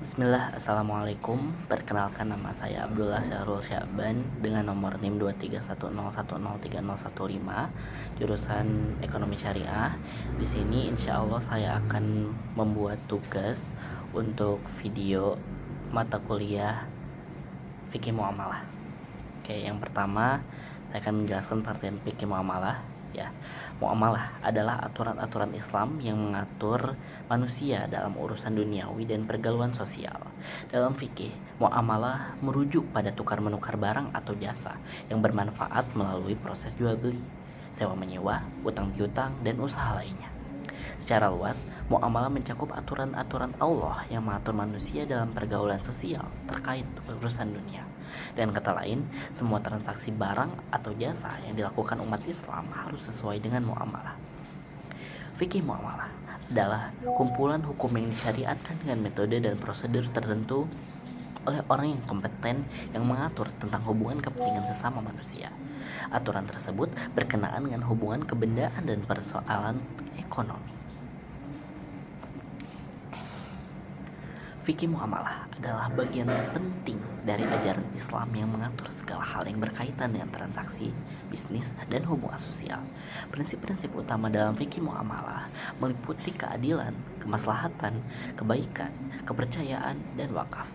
Bismillah, Assalamualaikum. Perkenalkan, nama saya Abdullah Syahrul Syaban dengan nomor NIM 231010315, jurusan Ekonomi Syariah. Di sini insya Allah saya akan membuat tugas untuk video mata kuliah Fikih Muamalah. Oke, yang pertama saya akan menjelaskan pengertian Fikih Muamalah. Ya, muamalah adalah aturan-aturan Islam yang mengatur manusia dalam urusan duniawi dan pergaulan sosial. Dalam fikih, muamalah merujuk pada tukar-menukar barang atau jasa yang bermanfaat melalui proses jual beli, sewa menyewa, utang piutang, dan usaha lainnya. Secara luas, muamalah mencakup aturan-aturan Allah yang mengatur manusia dalam pergaulan sosial terkait urusan dunia. Dan kata lain, semua transaksi barang atau jasa yang dilakukan umat Islam harus sesuai dengan muamalah. Fikih muamalah adalah kumpulan hukum yang disyariatkan dengan metode dan prosedur tertentu oleh orang yang kompeten yang mengatur tentang hubungan kepentingan sesama manusia. Aturan tersebut berkenaan dengan hubungan kebendaan dan persoalan ekonomi. Fikih muamalah adalah bagian penting dari ajaran Islam yang mengatur segala hal yang berkaitan dengan transaksi, bisnis, dan hubungan sosial. Prinsip-prinsip utama dalam fikih muamalah meliputi keadilan, kemaslahatan, kebaikan, kepercayaan, dan wakaf.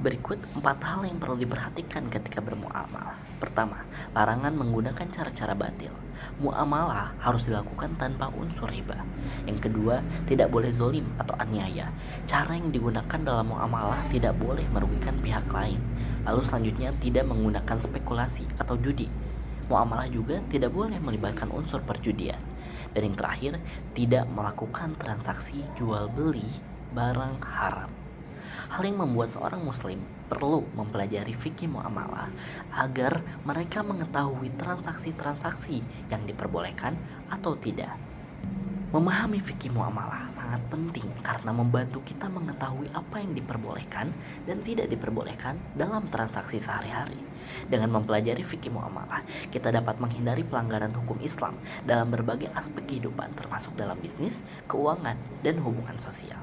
Berikut 4 hal yang perlu diperhatikan ketika bermuamalah. Pertama, larangan menggunakan cara-cara batil. Muamalah harus dilakukan tanpa unsur riba. Yang kedua, tidak boleh zolim atau aniaya. Cara yang digunakan dalam muamalah tidak boleh merugikan pihak lain. Lalu selanjutnya, tidak menggunakan spekulasi atau judi. Muamalah juga tidak boleh melibatkan unsur perjudian. Dan yang terakhir, tidak melakukan transaksi jual beli barang haram. Hal yang membuat seorang muslim perlu mempelajari fikih muamalah agar mereka mengetahui transaksi-transaksi yang diperbolehkan atau tidak. Memahami fikih muamalah sangat penting karena membantu kita mengetahui apa yang diperbolehkan dan tidak diperbolehkan dalam transaksi sehari-hari. Dengan mempelajari fikih muamalah, kita dapat menghindari pelanggaran hukum Islam dalam berbagai aspek kehidupan termasuk dalam bisnis, keuangan, dan hubungan sosial.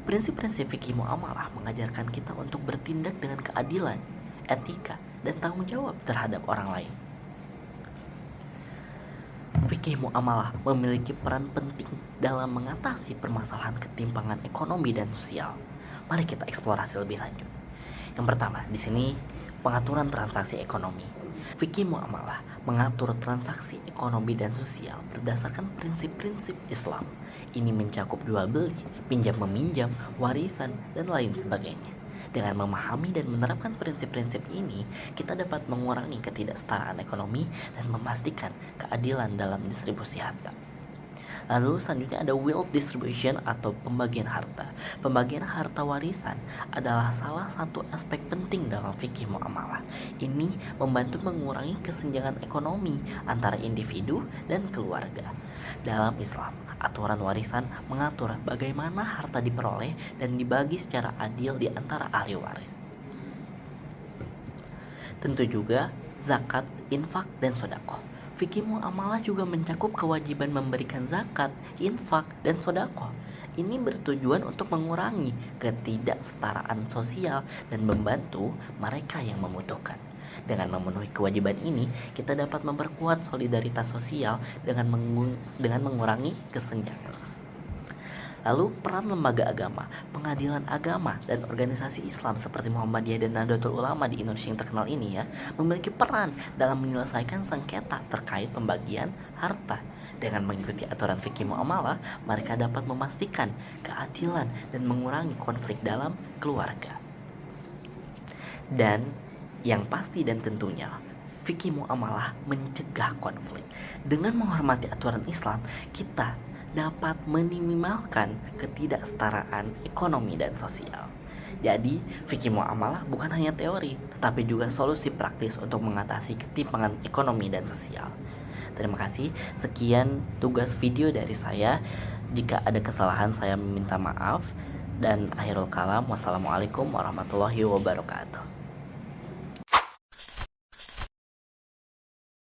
Prinsip-prinsip fikih muamalah mengajarkan kita untuk bertindak dengan keadilan, etika, dan tanggung jawab terhadap orang lain. Fikih muamalah memiliki peran penting dalam mengatasi permasalahan ketimpangan ekonomi dan sosial. Mari kita eksplorasi lebih lanjut. Yang pertama, di sini pengaturan transaksi ekonomi. Fikih muamalah mengatur transaksi ekonomi dan sosial berdasarkan prinsip-prinsip Islam. Ini mencakup jual beli, pinjam meminjam, warisan, dan lain sebagainya. Dengan memahami dan menerapkan prinsip-prinsip ini, kita dapat mengurangi ketidaksetaraan ekonomi dan memastikan keadilan dalam distribusi harta. Lalu selanjutnya ada wealth distribution atau pembagian harta. Pembagian harta warisan adalah salah satu aspek penting dalam fikih muamalah. Ini membantu mengurangi kesenjangan ekonomi antara individu dan keluarga. Dalam Islam, aturan warisan mengatur bagaimana harta diperoleh dan dibagi secara adil di antara ahli waris. Tentu juga zakat, infak, dan sedekah. Fikih muamalah juga mencakup kewajiban memberikan zakat, infak, dan sedekah. Ini bertujuan untuk mengurangi ketidaksetaraan sosial dan membantu mereka yang membutuhkan. Dengan memenuhi kewajiban ini, kita dapat memperkuat solidaritas sosial dengan mengurangi kesenjangan. Lalu peran lembaga agama, pengadilan agama, dan organisasi Islam seperti Muhammadiyah dan Nahdlatul Ulama di Indonesia yang terkenal ini memiliki peran dalam menyelesaikan sengketa terkait pembagian harta. Dengan mengikuti aturan fikih muamalah, mereka dapat memastikan keadilan dan mengurangi konflik dalam keluarga. Dan yang pasti dan tentunya, fikih muamalah mencegah konflik. Dengan menghormati aturan Islam, kita dapat meminimalkan ketidaksetaraan ekonomi dan sosial. Jadi, fikih muamalah bukan hanya teori, tetapi juga solusi praktis untuk mengatasi ketimpangan ekonomi dan sosial. Terima kasih. Sekian tugas video dari saya. Jika ada kesalahan, saya meminta maaf. Dan akhirul kalam, wassalamualaikum warahmatullahi wabarakatuh.